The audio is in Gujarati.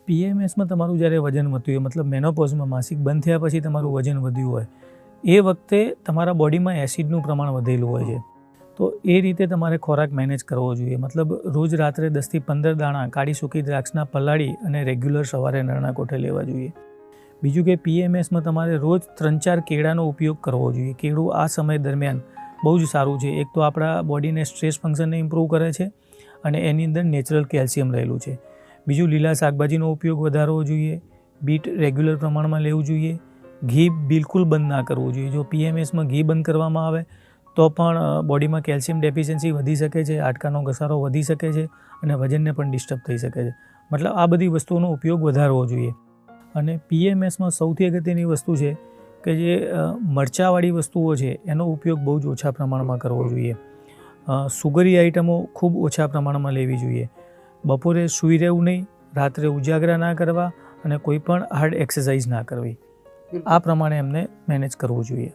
પીએમએસમાં તમારું જ્યારે વજન વધતું હોય, મતલબ મેનોપોઝમાં માસિક બંધ થયા પછી તમારું વજન વધ્યું હોય, એ વખતે તમારા બોડીમાં એસિડનું પ્રમાણ વધેલું હોય છે. તો એ રીતે તમારે ખોરાક મેનેજ કરવો જોઈએ. મતલબ રોજ રાત્રે 10થી 15 દાણા કાળી સૂકી દ્રાક્ષના પલાળી અને રેગ્યુલર સવારે નરણા કોઠે લેવા જોઈએ. બીજું કે પીએમએસમાં તમારે રોજ 3-4 કેળાનો ઉપયોગ કરવો જોઈએ. કેળું આ સમય દરમિયાન બહુ જ સારું છે. એક તો આપણા બોડીને સ્ટ્રેસ ફંક્શનને ઇમ્પ્રૂવ કરે છે અને એની અંદર નેચરલ કેલ્શિયમ રહેલું છે. બીજું લીલા શાકભાજીનો ઉપયોગ વધારવો જોઈએ. બીટ રેગ્યુલર પ્રમાણમાં લેવું જોઈએ. ઘી બિલકુલ બંધ ના કરવું જોઈએ. જો પીએમએસમાં ઘી બંધ કરવામાં આવે તો પણ બોડીમાં કેલ્શિયમ ડેફિશિયન્સી વધી શકે છે, હાડકાનો ઘસારો વધી શકે છે અને વજનને પણ ડિસ્ટર્બ થઈ શકે છે. મતલબ આ બધી વસ્તુઓનો ઉપયોગ વધારવો જોઈએ. અને પીએમએસમાં સૌથી અગત્યની વસ્તુ છે કે જે મરચાંવાળી વસ્તુઓ છે એનો ઉપયોગ બહુ જ ઓછા પ્રમાણમાં કરવો જોઈએ. સુગરી આઇટમો ખૂબ ઓછા પ્રમાણમાં લેવી જોઈએ. બપોરે સૂઈ રહેવું નહીં, રાત્રે ઉજાગરા ના કરવા અને કોઈ પણ હાર્ડ એક્સરસાઇઝ ના કરવી. આ પ્રમાણે એમને મેનેજ કરવું જોઈએ.